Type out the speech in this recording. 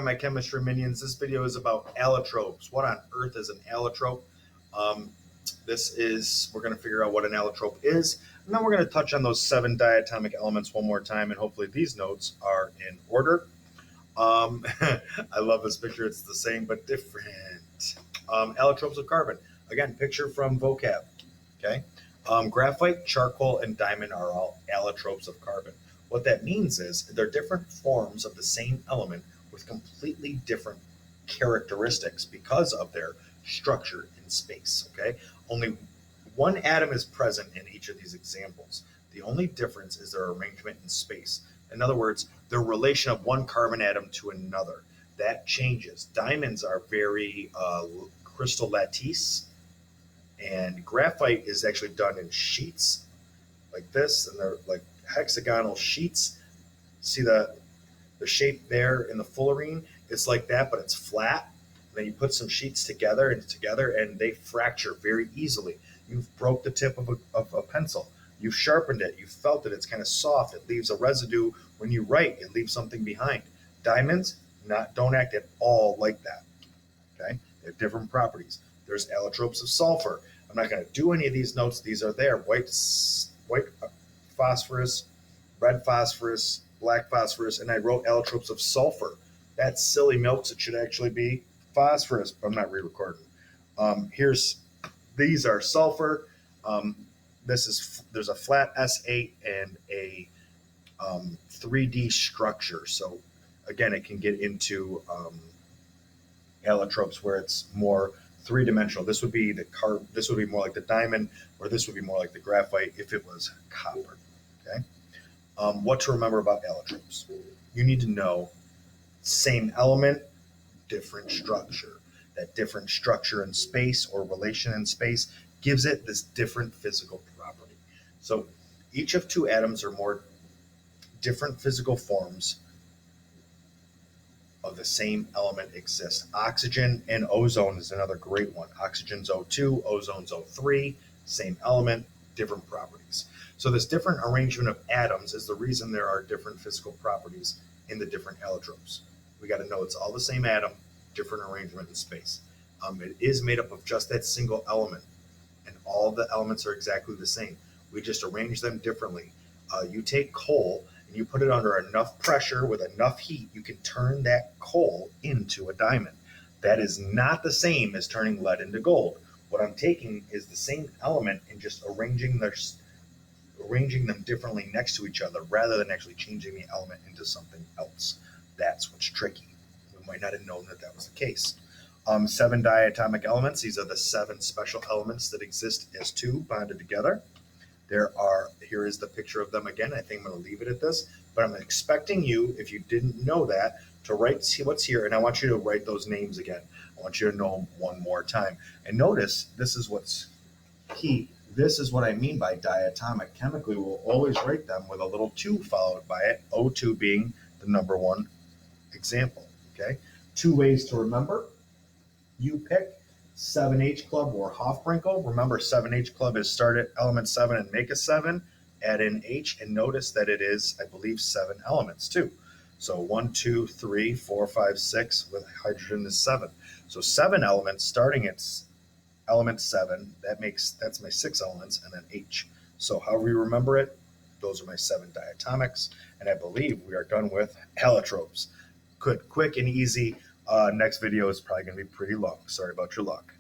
my chemistry minions. This video is about allotropes. What on earth is an allotrope? We're going to figure out what an allotrope is, and then we're going to touch on those 7 diatomic elements one more time, and hopefully these notes are in order. I love this picture. It's the same but different. Allotropes of carbon. Again, picture from vocab. Okay. Graphite, charcoal, and diamond are all allotropes of carbon. What that means is they're different forms of the same element with completely different characteristics because of their structure in space. Okay. Only one atom is present in each of these examples. The only difference is their arrangement in space. In other words, the relation of one carbon atom to another. That changes. Diamonds are very crystal lattice, and graphite is actually done in sheets like this, and they're like hexagonal sheets. See the shape there in the fullerene? It's like that, but it's flat. And then you put some sheets together, and they fracture very easily. You've broke the tip of a pencil. You've sharpened it. You've felt it. It's kind of soft. It leaves a residue when you write. It leaves something behind. Diamonds don't act at all like that. Okay, they have different properties. There's allotropes of sulfur. I'm not going to do any of these notes. These are there. White phosphorus, red phosphorus, black phosphorus, and I wrote allotropes of sulfur. That's silly milks. It should actually be phosphorus, but I'm not re-recording. These are sulfur. There's a flat S8 and a 3D structure. So again, it can get into allotropes where it's more three-dimensional. This would be more like the diamond, or this would be more like the graphite if it was copper. Okay. What to remember about allotropes? You need to know same element, different structure. That different structure in space or relation in space gives it this different physical property. So each of 2 atoms are more different physical forms of the same element exist. Oxygen and ozone is another great one. Oxygen's O2, ozone's O3, same element, different properties. So this different arrangement of atoms is the reason there are different physical properties in the different allotropes. We got to know it's all the same atom, different arrangement in space. It is made up of just that single element, and all the elements are exactly the same. We just arrange them differently. You take coal and you put it under enough pressure with enough heat, you can turn that coal into a diamond. That is not the same as turning lead into gold. What I'm taking is the same element and just arranging them differently next to each other rather than actually changing the element into something else. That's what's tricky. We might not have known that was the case. 7 diatomic elements. These are the 7 special elements that exist as 2 bonded together. Here is the picture of them again. I think I'm going to leave it at this, but I'm expecting you, if you didn't know that, to see what's here, and I want you to write those names again. I want you to know them one more time. And notice, this is what's key. This is what I mean by diatomic. Chemically, we'll always write them with a little 2 followed by it, O2 being the number 1 example. Okay, 2 ways to remember. You pick 7H Club or Hofbrinkel. Remember, 7H Club is start at element 7 and make a 7, add in H, and notice that it is, I believe, 7 elements too. So 1, 2, 3, 4, 5, 6 with hydrogen is 7. So 7 elements starting at element 7. That's my 6 elements, and then H. So however you remember it, those are my 7 diatomics, and I believe we are done with allotropes. Good, quick and easy. Next video is probably going to be pretty long. Sorry about your luck.